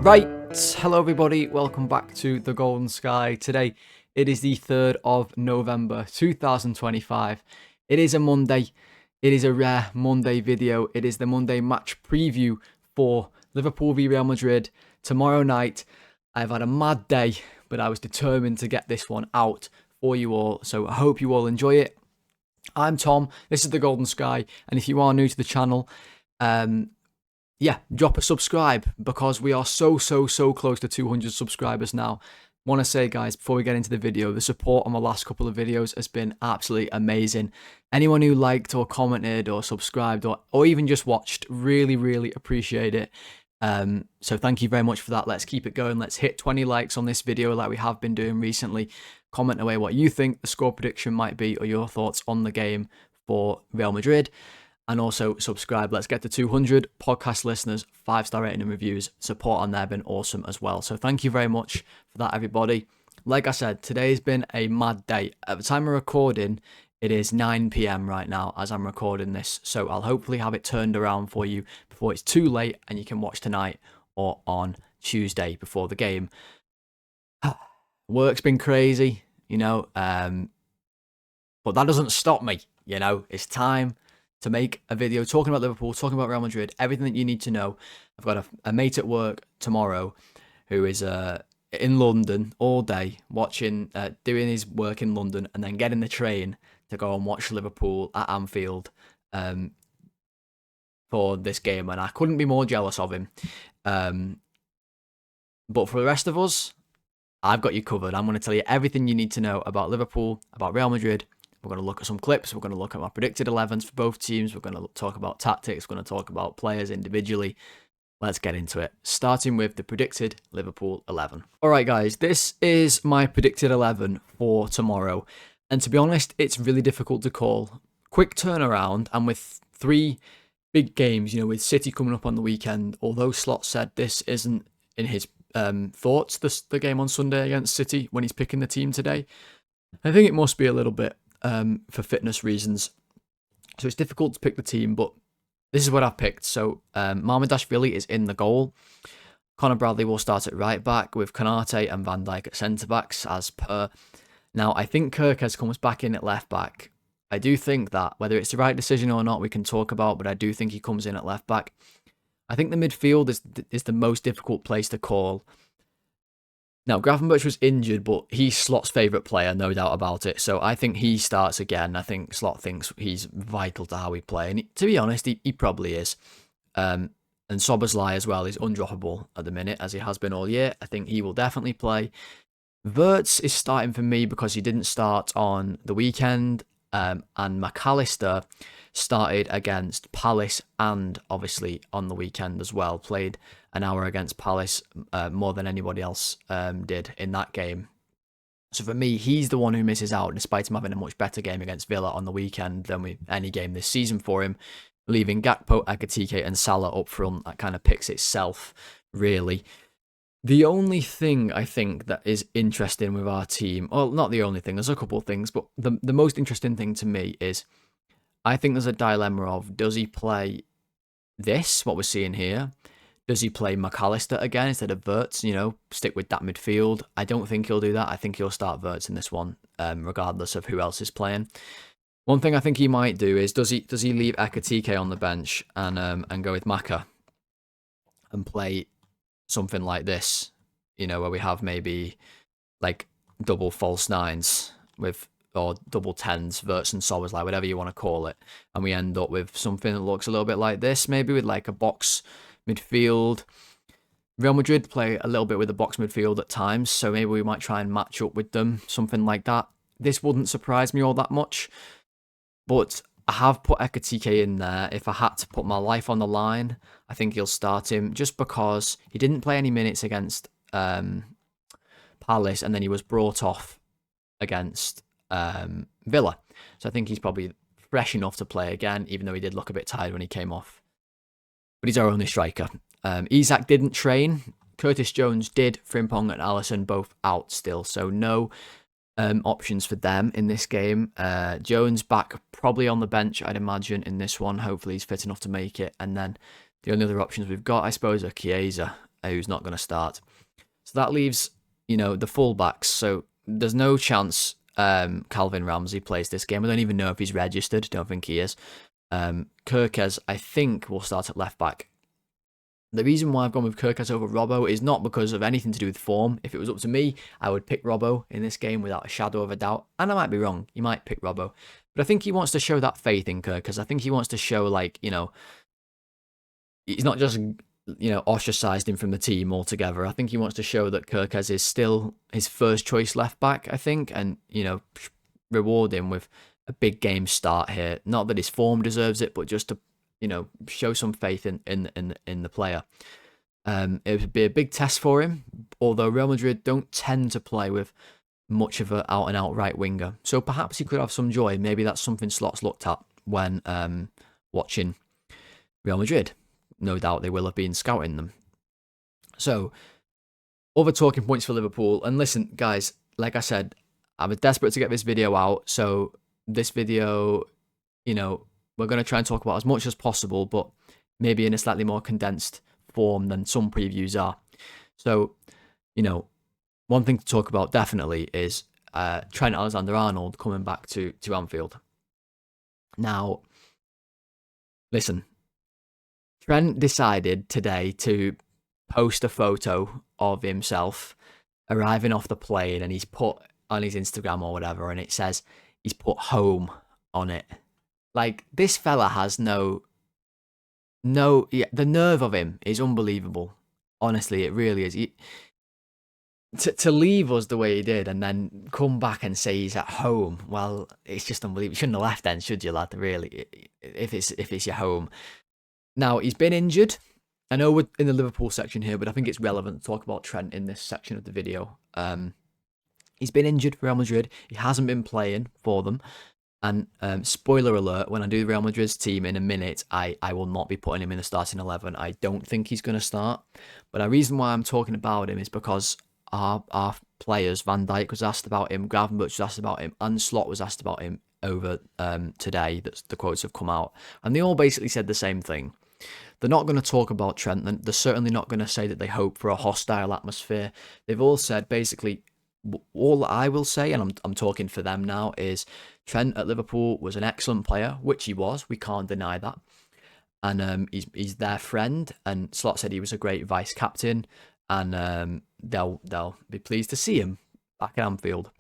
Right, hello everybody, welcome back to The Golden Sky. Today, it is the 3rd of November 2025. It is a Monday, it is a rare Monday video. It is the Monday match preview for Liverpool v Real Madrid tomorrow night. I've had a mad day, but I was determined to get this one out for you all, so I hope you all enjoy it. I'm Tom, this is The Golden Sky, and if you are new to the channel, drop a subscribe because we are so close to 200 subscribers now. Want to say, guys, before we get into the video, the support on the last couple of videos has been absolutely amazing. Anyone who liked or commented or subscribed or even just watched, really appreciate it. So thank you very much for that. Let's keep it going. Let's hit 20 likes on this video like we have been doing recently. Comment away what you think the score prediction might be or your thoughts on the game for Real Madrid. And also subscribe. Let's get to 200 podcast listeners, 5-star rating and reviews. Support on there has been awesome as well. So thank you very much for that, everybody. Like I said, today's been a mad day. At the time of recording, it is 9 PM right now as I'm recording this. So I'll hopefully have it turned around for you before it's too late and you can watch tonight or on Tuesday before the game. Work's been crazy, but that doesn't stop me, It's time to make a video talking about Liverpool, talking about Real Madrid, everything that you need to know. I've got a mate at work tomorrow who is in London all day, watching, doing his work in London, and then getting the train to go and watch Liverpool at Anfield for this game, and I couldn't be more jealous of him. But for the rest of us, I've got you covered. I'm going to tell you everything you need to know about Liverpool, about Real Madrid. We're going to look at some clips. We're going to look at my predicted 11s for both teams. We're going to talk about tactics. We're going to talk about players individually. Let's get into it. Starting with the predicted Liverpool 11. All right, guys, this is my predicted 11 for tomorrow. And to be honest, it's really difficult to call. Quick turnaround, and with 3 big games, with City coming up on the weekend, although Slot said this isn't in his thoughts, the game on Sunday against City when he's picking the team today, I think it must be a little bit for fitness reasons. So it's difficult to pick the team, but this is what I've picked. So Marmadashvili is in the goal. Conor Bradley will start at right back with Konate and Van Dijk at centre backs as per. Now, I think Kirkes comes back in at left back. I do think that, whether it's the right decision or not, we can talk about, but I do think he comes in at left back. I think the midfield is the most difficult place to call. Now, Gravenberch was injured, but he's Slot's favourite player, no doubt about it. So I think he starts again. I think Slot thinks he's vital to how we play. And to be honest, he probably is. And Szoboszlai as well is undroppable at the minute, as he has been all year. I think he will definitely play. Wirtz is starting for me because he didn't start on the weekend. And McAllister started against Palace and obviously on the weekend as well. Played an hour against Palace more than anybody else did in that game. So for me, he's the one who misses out, despite him having a much better game against Villa on the weekend than any game this season for him. Leaving Gakpo, Ekitike and Salah up front, that kind of picks itself, really. The only thing I think that is interesting with our team, well, not the only thing, there's a couple of things, but the most interesting thing to me is I think there's a dilemma of, does he play this, what we're seeing here? Does he play McAllister again instead of Wirtz, stick with that midfield? I don't think he'll do that. I think he'll start Wirtz in this one, regardless of who else is playing. One thing I think he might do is, does he leave Ekitike on the bench and go with Maka and play something like this, where we have maybe like double false nines or double 10s, Wirtz and Szoboszlai, whatever you want to call it, and we end up with something that looks a little bit like this, maybe with like a box midfield. Real Madrid play a little bit with a box midfield at times, so maybe we might try and match up with them, something like that. This wouldn't surprise me all that much, but I have put Ekitike in there. If I had to put my life on the line, I think he'll start him just because he didn't play any minutes against Palace, and then he was brought off against Villa. So I think he's probably fresh enough to play again, even though he did look a bit tired when he came off. But he's our only striker. Isak didn't train. Curtis Jones did. Frimpong and Alisson both out still, so no options for them in this game. Jones back probably on the bench, I'd imagine, in this one. Hopefully he's fit enough to make it. And then the only other options we've got, I suppose, are Chiesa who's not going to start. So that leaves, the fullbacks. So there's no chance Calvin Ramsey plays this game. I don't even know if he's registered. Don't think he is. Kirkes, I think, will start at left back. The reason why I've gone with Kirkes over Robbo is not because of anything to do with form. If it was up to me, I would pick Robbo in this game without a shadow of a doubt. And I might be wrong. You might pick Robbo. But I think he wants to show that faith in Kirkes. I think he wants to show, he's not just, ostracized him from the team altogether. I think he wants to show that Kirkes is still his first choice left back, I think. And, reward him with a big game start here. Not that his form deserves it, but just to show some faith in the player. It would be a big test for him, although Real Madrid don't tend to play with much of an out-and-out right winger. So perhaps he could have some joy. Maybe that's something Slot's looked at when watching Real Madrid. No doubt they will have been scouting them. So, other talking points for Liverpool. And listen, guys, like I said, I was desperate to get this video out. So this video, we're going to try and talk about as much as possible, but maybe in a slightly more condensed form than some previews are. So, one thing to talk about definitely is Trent Alexander-Arnold coming back to Anfield. Now, listen, Trent decided today to post a photo of himself arriving off the plane, and he's put on his Instagram or whatever, and it says he's put home on it. Like, this fella has the nerve of him is unbelievable. Honestly, it really is. To leave us the way he did and then come back and say he's at home, well, it's just unbelievable. You shouldn't have left then, should you, lad? Really, if it's your home. Now, he's been injured. I know we're in the Liverpool section here, but I think it's relevant to talk about Trent in this section of the video. He's been injured for Real Madrid. He hasn't been playing for them. And spoiler alert, when I do Real Madrid's team in a minute, I will not be putting him in the starting 11. I don't think he's going to start. But the reason why I'm talking about him is because our players, Van Dijk was asked about him, Gravenberch was asked about him, and Slot was asked about him over today. That's the quotes have come out. And they all basically said the same thing. They're not going to talk about Trent. They're certainly not going to say that they hope for a hostile atmosphere. They've all said basically, all I will say, and I'm talking for them now, is Trent at Liverpool was an excellent player, which he was. We can't deny that. And he's their friend. And Slot said he was a great vice captain, and they'll be pleased to see him back at Anfield.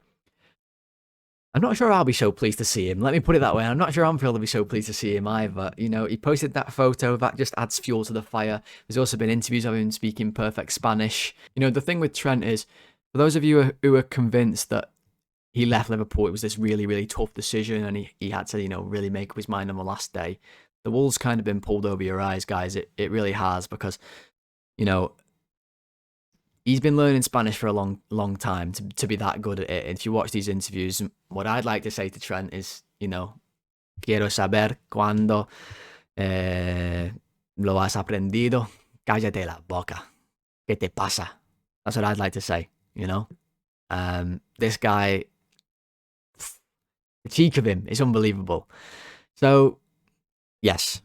I'm not sure I'll be so pleased to see him. Let me put it that way. I'm not sure Anfield will be so pleased to see him either. He posted that photo. That just adds fuel to the fire. There's also been interviews of him speaking perfect Spanish. The thing with Trent is, for those of you who are convinced that he left Liverpool, it was this really, really tough decision and he had to, really make up his mind on the last day. The wool's kind of been pulled over your eyes, guys. It really has, because, he's been learning Spanish for a long, long time to be that good at it. And if you watch these interviews, what I'd like to say to Trent is, quiero saber cuándo lo has aprendido. Cállate la boca. ¿Qué te pasa? That's what I'd like to say, This guy, the cheek of him is unbelievable. So, yes,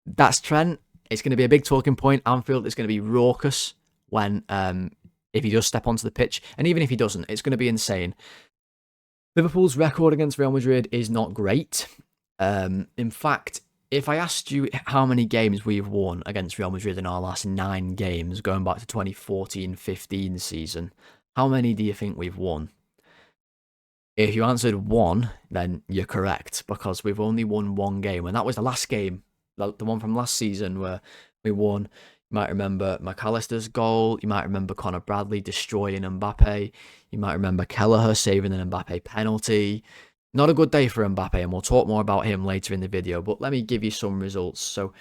that's Trent. It's going to be a big talking point. Anfield is going to be raucous when if he does step onto the pitch, and even if he doesn't, it's going to be insane. Liverpool's record against Real Madrid is not great. In fact, if I asked you how many games we've won against Real Madrid in our last 9 games, going back to 2014-15 season, how many do you think we've won? If you answered 1, then you're correct, because we've only won 1 game, and that was the last game, the one from last season where we won. You might remember McAllister's goal. You might remember Conor Bradley destroying Mbappe. You might remember Kelleher saving an Mbappe penalty. Not a good day for Mbappe, and we'll talk more about him later in the video, but let me give you some results. So,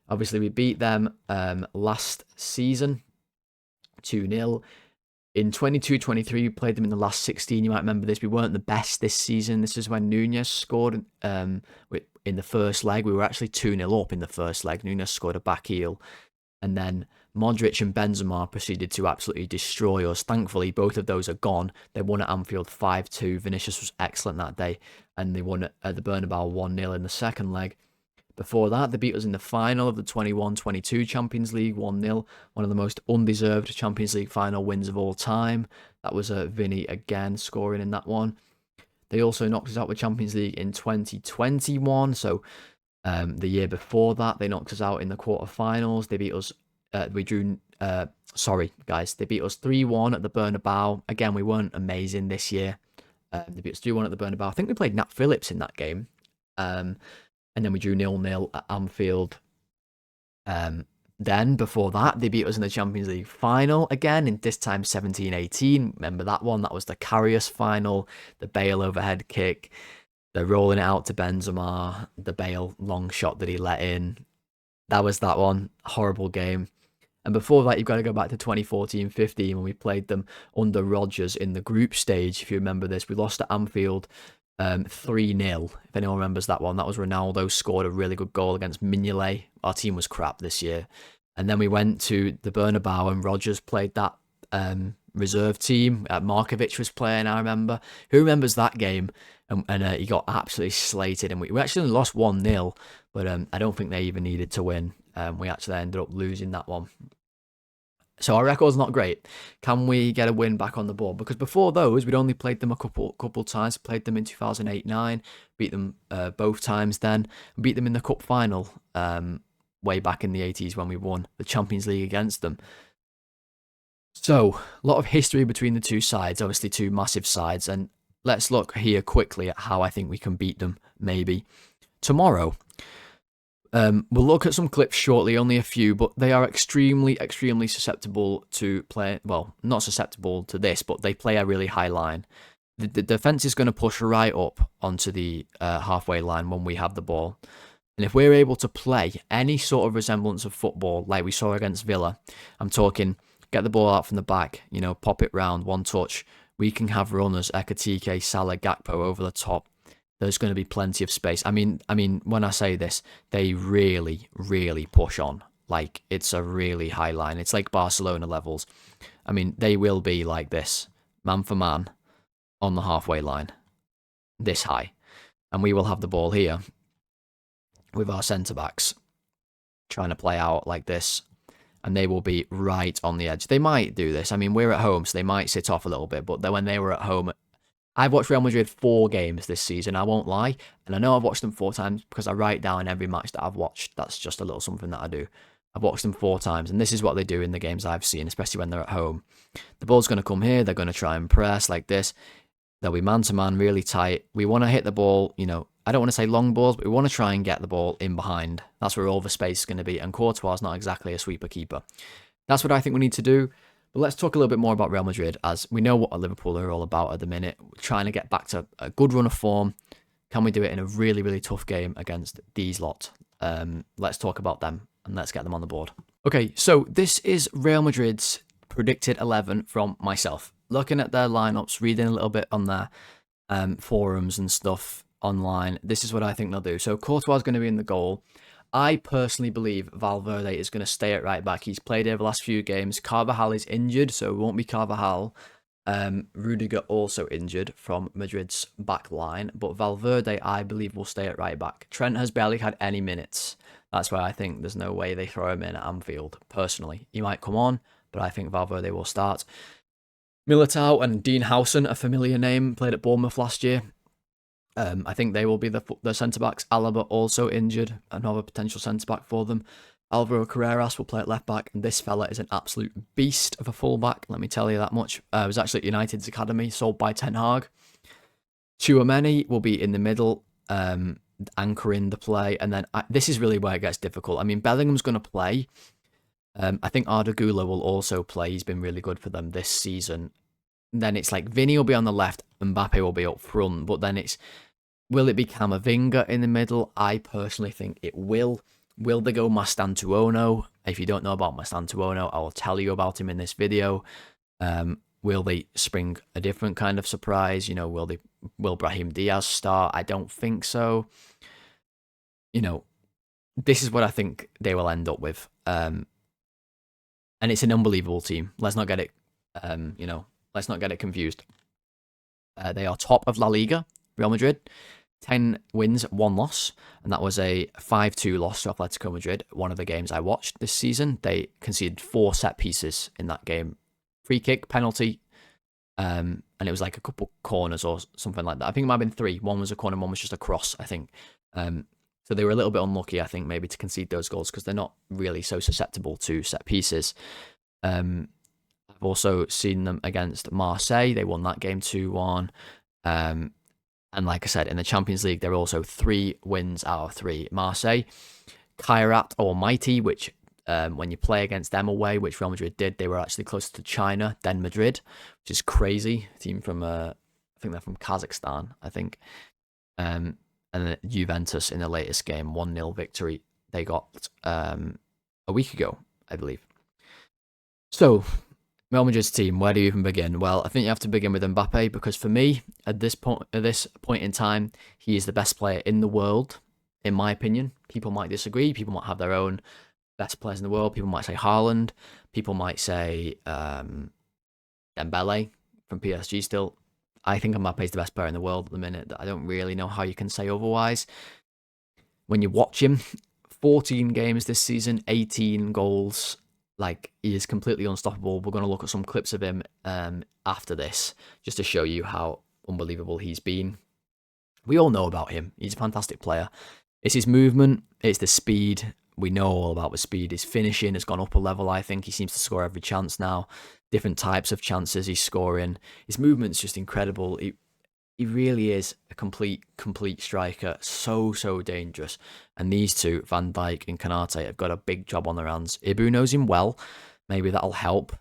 obviously, we beat them last season, 2-0. In 22-23, we played them in the last 16. You might remember this. We weren't the best this season. This is when Nunez scored in the first leg. We were actually 2-0 up in the first leg. Nunez scored a back heel. And then Modric and Benzema proceeded to absolutely destroy us. Thankfully, both of those are gone. They won at Anfield 5-2. Vinicius was excellent that day. And they won at the Bernabeu 1-0 in the second leg. Before that, they beat us in the final of the 21-22 Champions League 1-0, one of the most undeserved Champions League final wins of all time. That was Vinny again scoring in that one. They also knocked us out with Champions League in 2021, so the year before that, they knocked us out in the quarterfinals. They beat us, they beat us 3-1 at the Bernabeu. Again, we weren't amazing this year. They beat us 3-1 at the Bernabeu. I think we played Nat Phillips in that game. And then we drew 0-0 at Anfield. Then, before that, they beat us in the Champions League final again, in this time 17-18. Remember that one? That was the Karius final, the Bale overhead kick, the rolling it out to Benzema, the Bale long shot that he let in. That was that one. Horrible game. And before that, you've got to go back to 2014-15 when we played them under Rodgers in the group stage. If you remember this, we lost at Anfield 3-0, if anyone remembers that one. That was Ronaldo scored a really good goal against Mignolet. Our team was crap this year. And then we went to the Bernabeu and Rodgers played that reserve team. Markovic was playing, I remember. Who remembers that game? And he got absolutely slated. And we actually lost 1-0, but I don't think they even needed to win. We actually ended up losing that one. So our record's not great. Can we get a win back on the board? Because before those, we'd only played them a couple times. Played them in 2008-9, beat them both times then, and beat them in the cup final way back in the 80s when we won the Champions League against them. So, a lot of history between the two sides, obviously two massive sides, and let's look here quickly at how I think we can beat them, maybe. Tomorrow, we'll look at some clips shortly, only a few, but they are extremely susceptible to play. Well, not susceptible to this, but they play a really high line. The defense is going to push right up onto the halfway line when we have the ball. And if we're able to play any sort of resemblance of football like we saw against Villa, I'm talking get the ball out from the back, pop it round, one touch, we can have runners, Ekatike, Salah, Gakpo over the top. There's going to be plenty of space. I mean, when I say this, they really push on. Like, it's a really high line. It's like Barcelona levels. I mean, they will be like this, man for man, on the halfway line, this high. And we will have the ball here with our centre-backs trying to play out like this. And they will be right on the edge. They might do this. I mean, we're at home, so they might sit off a little bit. But then when they were at home, I've watched Real Madrid 4 games this season, I won't lie. And I know I've watched them 4 times because I write down every match that I've watched. That's just a little something that I do. I've watched them 4 times, and this is what they do in the games I've seen, especially when they're at home. The ball's going to come here. They're going to try and press like this. They'll be man-to-man, really tight. We want to hit the ball, I don't want to say long balls, but we want to try and get the ball in behind. That's where all the space is going to be, and Courtois is not exactly a sweeper keeper. That's what I think we need to do. But let's talk a little bit more about Real Madrid, as we know what Liverpool are all about at the minute. We're trying to get back to a good run of form. Can we do it in a really tough game against these lot? Let's talk about them, and let's get them on the board. Okay, so this is Real Madrid's predicted 11 from myself. Looking at their lineups, reading a little bit on their forums and stuff online, this is what I think they'll do. So Courtois is going to be in the goal. I personally believe Valverde is going to stay at right back. He's played over the last few games. Carvajal is injured, so it won't be Carvajal. Rudiger also injured from Madrid's back line, but Valverde, I believe, will stay at right back. Trent has barely had any minutes. That's why I think there's no way they throw him in at Anfield, personally. He might come on, but I think Valverde will start. Militao and Dean Howson, a familiar name, played at Bournemouth last year. I think they will be the centre-backs. Alaba also injured, another potential centre-back for them. Alvaro Carreras will play at left-back, and this fella is an absolute beast of a full-back, let me tell you that much. Was actually at United's academy, sold by Ten Hag. Tchouaméni will be in the middle, anchoring the play, and then this is really where it gets difficult. I mean, Bellingham's going to play. I think Arda Güler will also play. He's been really good for them this season. Then it's like Vinny will be on the left, Mbappe will be up front, but then will it be Camavinga in the middle? I personally think it will. Will they go Mastantuono? If you don't know about Mastantuono, I will tell you about him in this video. Will they spring a different kind of surprise? Will Brahim Diaz start? I don't think so. This is what I think they will end up with. And it's an unbelievable team. Let's not get it, let's not get it confused. They are top of La Liga, Real Madrid. 10 wins, 1 loss, and that was a 5-2 loss to Atletico Madrid, one of the games I watched this season. They conceded 4 set pieces in that game. Free kick, penalty, and it was like a couple corners or something like that. I think it might have been 3. One was a corner, one was just a cross, I think. So they were a little bit unlucky, I think, maybe to concede those goals because they're not really so susceptible to set pieces. I've also seen them against Marseille. They won that game 2-1. And like I said, in the Champions League, they're also 3 wins out of 3. Marseille, Kairat Almighty, which when you play against them away, which Real Madrid did, they were actually closer to China than Madrid, which is crazy. A team from, I think they're from Kazakhstan, I think. And then Juventus in the latest game, 1-0 victory they got a week ago, I believe. So, Real Madrid's team, where do you even begin? Well, I think you have to begin with Mbappe because for me, at this point in time, he is the best player in the world, in my opinion. People might disagree. People might have their own best players in the world. People might say Haaland. People might say Dembele from PSG still. I think Mbappe is the best player in the world at the minute. I don't really know how you can say otherwise. When you watch him, 14 games this season, 18 goals. Like, he is completely unstoppable. We're going to look at some clips of him after this, just to show you how unbelievable he's been. We all know about him. He's a fantastic player. It's his movement. It's the speed. We know all about the speed. His finishing has gone up a level, I think. He seems to score every chance now. Different types of chances he's scoring. His movement's just incredible. He really is a complete striker. So dangerous. And these two, Van Dijk and Konate, have got a big job on their hands. Ibu knows him well. Maybe that'll help.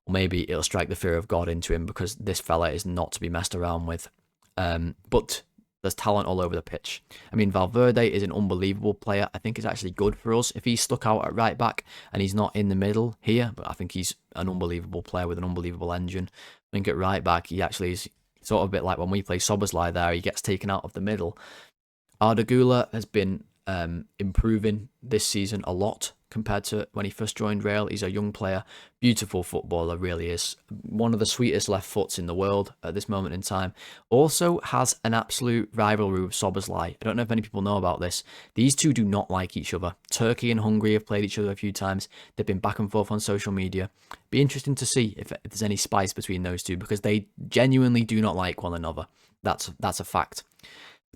Or maybe it'll strike the fear of God into him because this fella is not to be messed around with. But there's talent all over the pitch. I mean, Valverde is an unbelievable player. I think it's actually good for us if he's stuck out at right back and he's not in the middle here. But I think he's an unbelievable player with an unbelievable engine. I think at right back, he actually is sort of a bit like when we play Szoboszlai there. He gets taken out of the middle. Arda Güler has been improving this season a lot compared to when he first joined Real. He's a young player, beautiful footballer, really is. One of the sweetest left foots in the world at this moment in time. Also has an absolute rivalry with Szoboszlai. I don't know if many people know about this. These two do not like each other. Turkey and Hungary have played each other a few times. They've been back and forth on social media. Be interesting to see if there's any spice between those two because they genuinely do not like one another. That's a fact.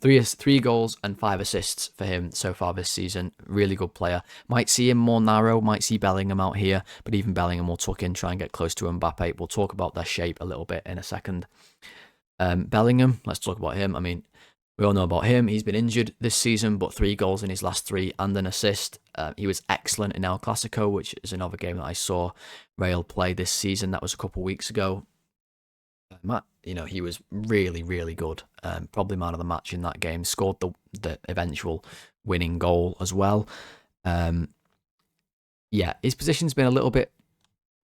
3 goals and 5 assists for him so far this season. Really good player. Might see him more narrow, might see Bellingham out here, but even Bellingham will tuck in, try and get close to Mbappe. We'll talk about their shape a little bit in a second. Bellingham, let's talk about him. I mean, we all know about him. He's been injured this season, but 3 goals in his last 3 and an assist. He was excellent in El Clasico, which is another game that I saw Real play this season. That was a couple of weeks ago. He was really good. Probably man of the match in that game. Scored the eventual winning goal as well. His position's been a little bit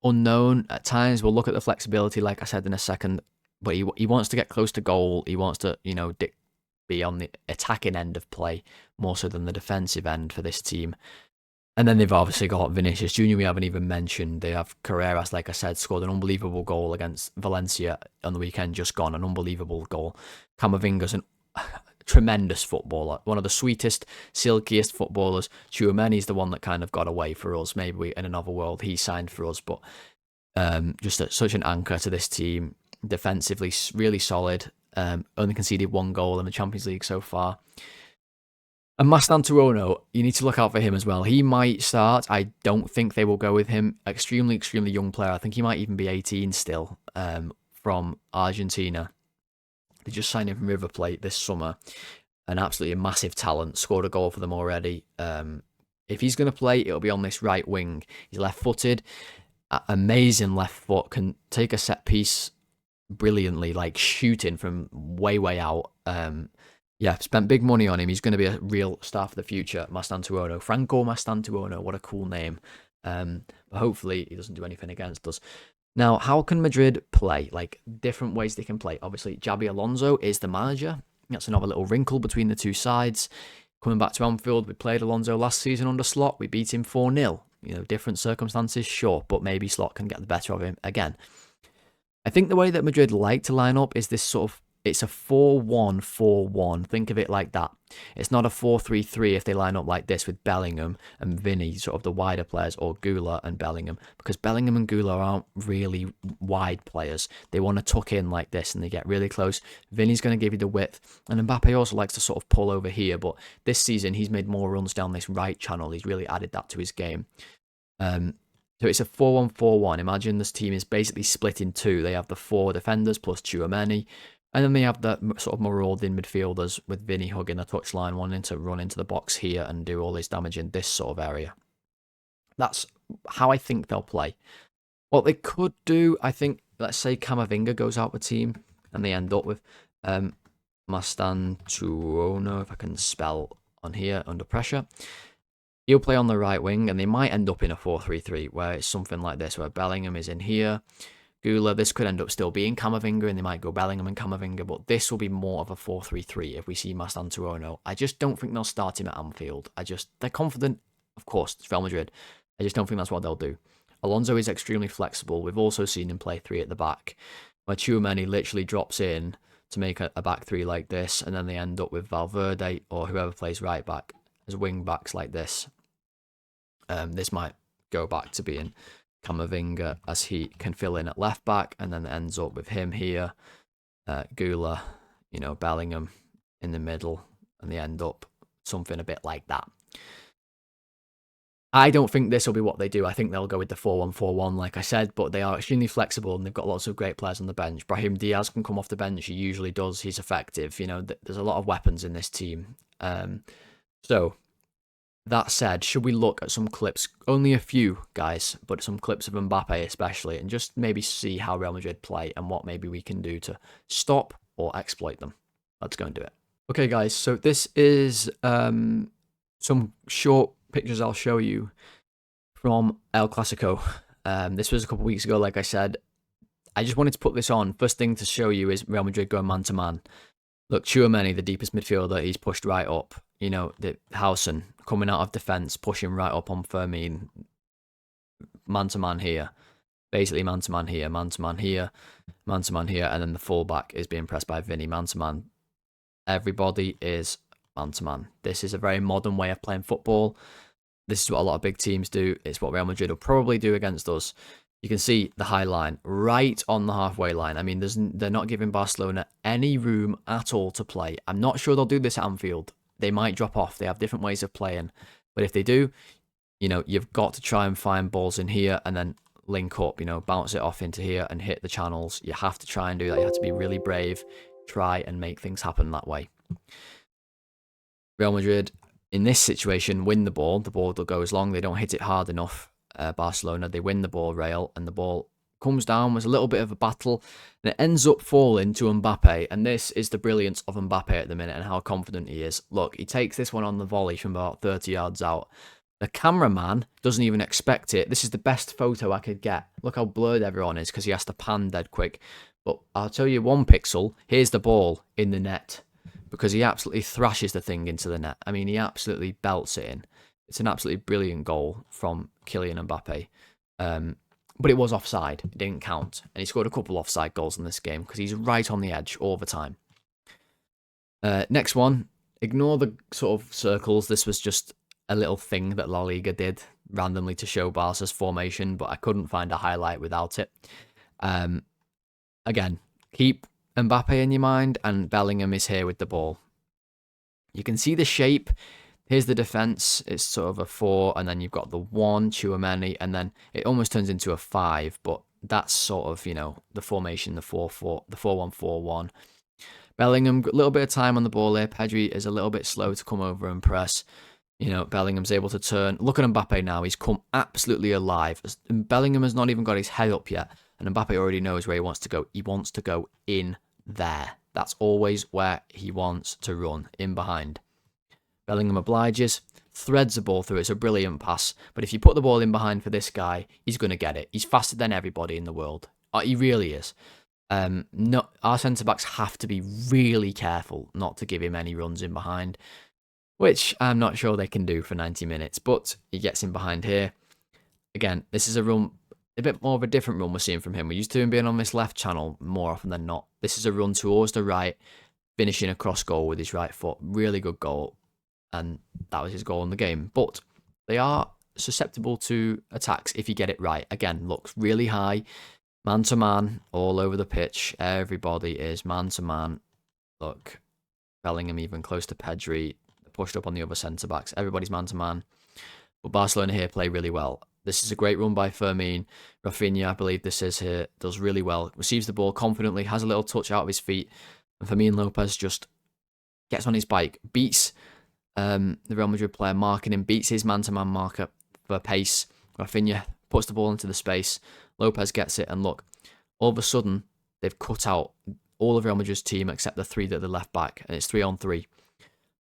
unknown at times. We'll look at the flexibility, like I said, in a second. But he wants to get close to goal. He wants to, be on the attacking end of play more so than the defensive end for this team. And then they've obviously got Vinicius Jr. we haven't even mentioned. They have Carreras, like I said, scored an unbelievable goal against Valencia on the weekend, just gone, an unbelievable goal. Camavinga's a tremendous footballer, one of the sweetest, silkiest footballers. Tchouameni's the one that kind of got away for us. Maybe in another world he signed for us, but such an anchor to this team. Defensively, really solid. Only conceded 1 goal in the Champions League so far. And Mastantuono, you need to look out for him as well. He might start. I don't think they will go with him. Extremely young player. I think he might even be 18 still, from Argentina. They just signed him from River Plate this summer. An absolutely massive talent. Scored a goal for them already. If he's going to play, it'll be on this right wing. He's left-footed. Amazing left foot. Can take a set piece brilliantly, like shooting from way out. Spent big money on him. He's going to be a real star for the future. Mastantuono. Franco Mastantuono. What a cool name. But hopefully he doesn't do anything against us. Now, how can Madrid play? Like, different ways they can play. Obviously, Xabi Alonso is the manager. That's another little wrinkle between the two sides. Coming back to Anfield, we played Alonso last season under Slot. We beat him 4-0. Different circumstances, sure. But maybe Slot can get the better of him again. I think the way that Madrid like to line up is this sort of It's a 4-1-4-1. Think of it like that. It's not a 4-3-3 if they line up like this with Bellingham and Vinny, sort of the wider players, or Gula and Bellingham, because Bellingham and Gula aren't really wide players. They want to tuck in like this and they get really close. Vinny's going to give you the width, and Mbappe also likes to sort of pull over here, but this season he's made more runs down this right channel. He's really added that to his game. So it's a 4-1-4-1. Imagine this team is basically split in two. They have the 4 defenders plus Tchouaméni, and then they have the sort of marauding midfielders with Vinny hugging the touchline, wanting to run into the box here and do all this damage in this sort of area. That's how I think they'll play. What they could do, I think, let's say Camavinga goes out the team and they end up with Mastantuono, if I can spell on here, under pressure. He'll play on the right wing, and they might end up in a 4-3-3, where it's something like this, where Bellingham is in here. Gula, this could end up still being Camavinga, and they might go Bellingham and Camavinga, but this will be more of a 4-3-3 if we see Mastantuono. I just don't think they'll start him at Anfield. They're confident, of course, it's Real Madrid. I just don't think that's what they'll do. Alonso is extremely flexible. We've also seen him play 3 at the back, where Tchouaméni literally drops in to make a back 3 like this, and then they end up with Valverde or whoever plays right back as wing backs like this. This might go back to being Camavinga as he can fill in at left back, and then ends up with him here, Gula, Bellingham in the middle, and they end up something a bit like that. I don't think this will be what they do. I think they'll go with the 4-1-4-1, like I said, but they are extremely flexible and they've got lots of great players on the bench. Brahim Diaz can come off the bench. He usually does. He's effective. There's a lot of weapons in this team. So that said, should we look at some clips? Only a few, guys, but some clips of Mbappe especially, and just maybe see how Real Madrid play and what maybe we can do to stop or exploit them. Let's go and do it. Okay, guys, so this is some short pictures I'll show you from El Clasico. This was a couple of weeks ago, like I said. I just wanted to put this on. First thing to show you is Real Madrid going man-to-man. Look, Tchouaméni, the deepest midfielder, he's pushed right up. The Hausen coming out of defence, pushing right up on Fermin. Man-to-man here. Basically man-to-man here, man-to-man here, man-to-man here, and then the fullback is being pressed by Vinny, man-to-man. Everybody is man-to-man. This is a very modern way of playing football. This is what a lot of big teams do. It's what Real Madrid will probably do against us. You can see the high line right on the halfway line. I mean, they're not giving Barcelona any room at all to play. I'm not sure they'll do this at Anfield. They might drop off. They have different ways of playing. But if they do, you've got to try and find balls in here and then link up, bounce it off into here and hit the channels. You have to try and do that. You have to be really brave. Try and make things happen that way. Real Madrid, in this situation, win the ball. The ball goes long. They don't hit it hard enough. Barcelona, they win the ball, Real, and the ball comes down. Was a little bit of a battle, and it ends up falling to Mbappe. And this is the brilliance of Mbappe at the minute and how confident he is. Look, he takes this one on the volley from about 30 yards out. The cameraman doesn't even expect it. This is the best photo I could get. Look how blurred everyone is because he has to pan dead quick. But I'll tell you one pixel. Here's the ball in the net because he absolutely thrashes the thing into the net. I mean, he absolutely belts it in. It's an absolutely brilliant goal from Kylian Mbappe. But it was offside. It didn't count. And he scored a couple offside goals in this game because he's right on the edge all the time. Next one. Ignore the sort of circles. This was just a little thing that La Liga did randomly to show Barca's formation, but I couldn't find a highlight without it. Again, keep Mbappe in your mind, and Bellingham is here with the ball. You can see the shape. Here's the defense. It's sort of a 4, and then you've got the 1, Tchouaméni, and then it almost turns into a 5, but that's sort of, the formation, the 4-4, the 4-1-4-1. Bellingham, a little bit of time on the ball here. Pedri is a little bit slow to come over and press. Bellingham's able to turn. Look at Mbappe now. He's come absolutely alive. Bellingham has not even got his head up yet, and Mbappe already knows where he wants to go. He wants to go in there. That's always where he wants to run, in behind. Bellingham obliges, threads the ball through. It's a brilliant pass. But if you put the ball in behind for this guy, he's going to get it. He's faster than everybody in the world. He really is. Our centre-backs have to be really careful not to give him any runs in behind, which I'm not sure they can do for 90 minutes. But he gets in behind here. Again, this is a run. a bit more of a different run we're seeing from him. We're used to him being on this left channel more often than not. This is a run towards the right, finishing a cross goal with his right foot. Really good goal. And that was his goal in the game. But they are susceptible to attacks if you get it right. Again, looks really high. Man to man, all over the pitch. Everybody is man to man. Look, Bellingham even close to Pedri. Pushed up on the other centre-backs. Everybody's man to man. But Barcelona here play really well. This is a great run by Fermin. Rafinha, I believe this is here, does really well. Receives the ball confidently, has a little touch out of his feet. And Fermin Lopez just gets on his bike, beats the Real Madrid player marking him, beats his man-to-man marker for pace. Rafinha puts the ball into the space. Lopez gets it, and look, all of a sudden, they've cut out all of Real Madrid's team except the three that they left back, and it's 3-on-3.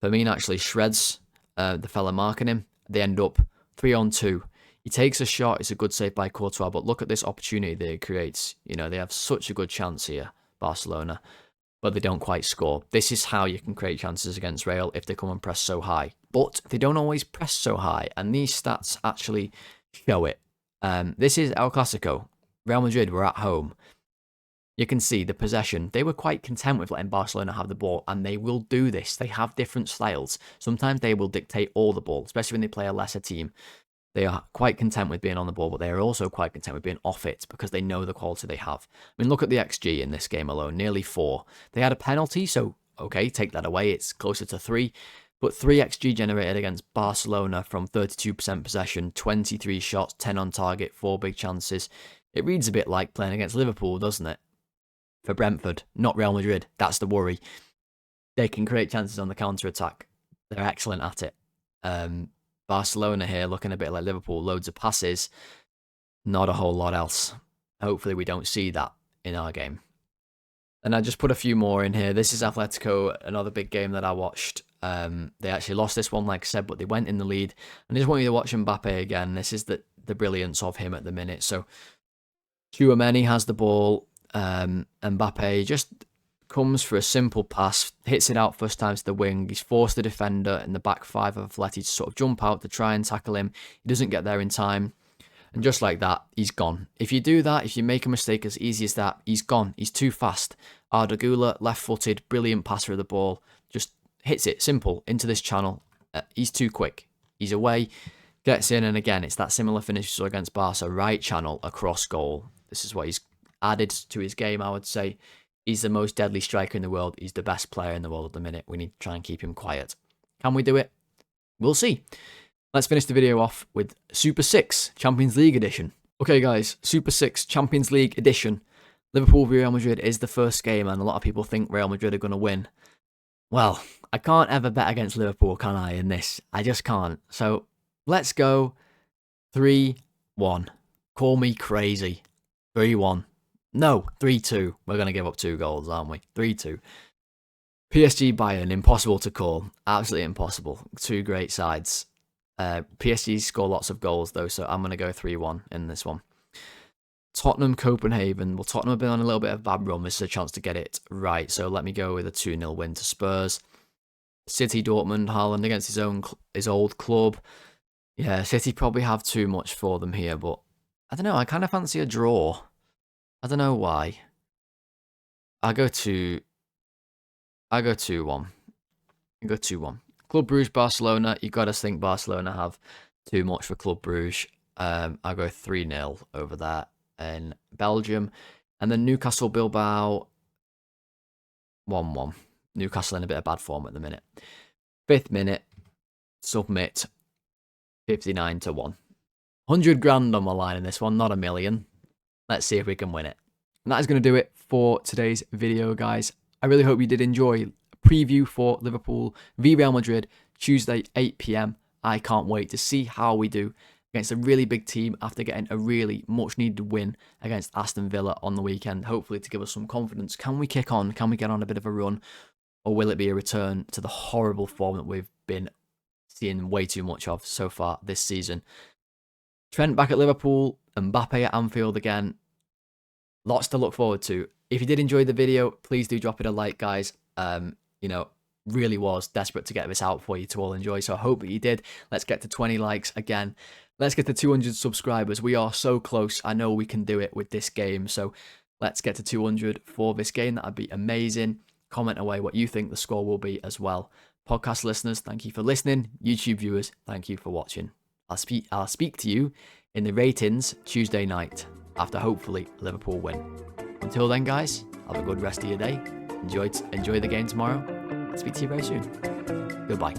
Fermin actually shreds the fella marking him. They end up 3-on-2. He takes a shot. It's a good save by Courtois, but look at this opportunity that it creates. You know, they have such a good chance here, Barcelona, but they don't quite score. This is how you can create chances against Real if they come and press so high. But they don't always press so high, and these stats actually show it. This is El Clasico. Real Madrid were at home. You can see the possession. They were quite content with letting Barcelona have the ball, and they will do this. They have different styles. Sometimes they will dictate all the ball, especially when they play a lesser team. They are quite content with being on the ball, but they are also quite content with being off it because they know the quality they have. I mean, look at the XG in this game alone, nearly 4. They had a penalty, so okay, take that away. It's closer to 3. But 3 XG generated against Barcelona from 32% possession, 23 shots, 10 on target, 4 big chances. It reads a bit like playing against Liverpool, doesn't it? For Brentford, not Real Madrid. That's the worry. They can create chances on the counter-attack. They're excellent at it. Barcelona here looking a bit like Liverpool, loads of passes, not a whole lot else. Hopefully we don't see that in our game. And I just put a few more in here. This is Atletico, another big game that I watched. They actually lost this one, like I said, but they went in the lead. And I just want you to watch Mbappe again. This is the brilliance of him at the minute. So Tchouaméni has the ball. Mbappe just comes for a simple pass, hits it out first time to the wing. He's forced the defender in the back 5 of Atleti to sort of jump out to try and tackle him. He doesn't get there in time. And just like that, he's gone. If you do that, if you make a mistake as easy as that, he's gone. He's too fast. Arda Güler, left-footed, brilliant passer of the ball. Just hits it, simple, into this channel. He's too quick. He's away, gets in, and again, it's that similar finish against Barca. Right channel, across goal. This is what he's added to his game, I would say. He's the most deadly striker in the world. He's the best player in the world at the minute. We need to try and keep him quiet. Can we do it? We'll see. Let's finish the video off with Super 6 Champions League edition. Okay, guys, Super 6 Champions League edition. Liverpool v Real Madrid is the first game, and a lot of people think Real Madrid are going to win. Well, I can't ever bet against Liverpool, can I, in this? I just can't. So, let's go 3-1. Call me crazy. 3-1. No, 3-2. We're going to give up 2 goals, aren't we? 3-2. PSG Bayern, impossible to call. Absolutely impossible. 2 great sides. PSG score lots of goals, though, so I'm going to go 3-1 in this one. Tottenham Copenhagen. Well, Tottenham have been on a little bit of a bad run. This is a chance to get it right, so let me go with a 2-0 win to Spurs. City Dortmund, Haaland against his old club. Yeah, City probably have too much for them here, but I don't know. I kind of fancy a draw. I don't know why. I go 2-1. I go 2-1. Club Brugge, Barcelona. You got to think Barcelona have too much for Club Brugge. I go 3-0 over there in Belgium. And then Newcastle, Bilbao, 1-1. Newcastle in a bit of bad form at the minute. 5th minute, submit, 59-1. 100 grand on my line in this one, not a million. Let's see if we can win it. And that is going to do it for today's video, guys. I really hope you did enjoy a preview for Liverpool v Real Madrid, Tuesday, 8 PM. I can't wait to see how we do against a really big team after getting a really much-needed win against Aston Villa on the weekend, hopefully to give us some confidence. Can we kick on? Can we get on a bit of a run? Or will it be a return to the horrible form that we've been seeing way too much of so far this season? Trent back at Liverpool, Mbappe at Anfield again. Lots to look forward to. If you did enjoy the video, please do drop it a like, guys. really was desperate to get this out for you to all enjoy. So I hope that you did. Let's get to 20 likes again. Let's get to 200 subscribers. We are so close. I know we can do it with this game. So let's get to 200 for this game. That'd be amazing. Comment away what you think the score will be as well. Podcast listeners, thank you for listening. YouTube viewers, thank you for watching. I'll speak to you in the ratings Tuesday night after hopefully Liverpool win. Until then, guys, have a good rest of your day. Enjoy the game tomorrow. Speak to you very soon. Goodbye.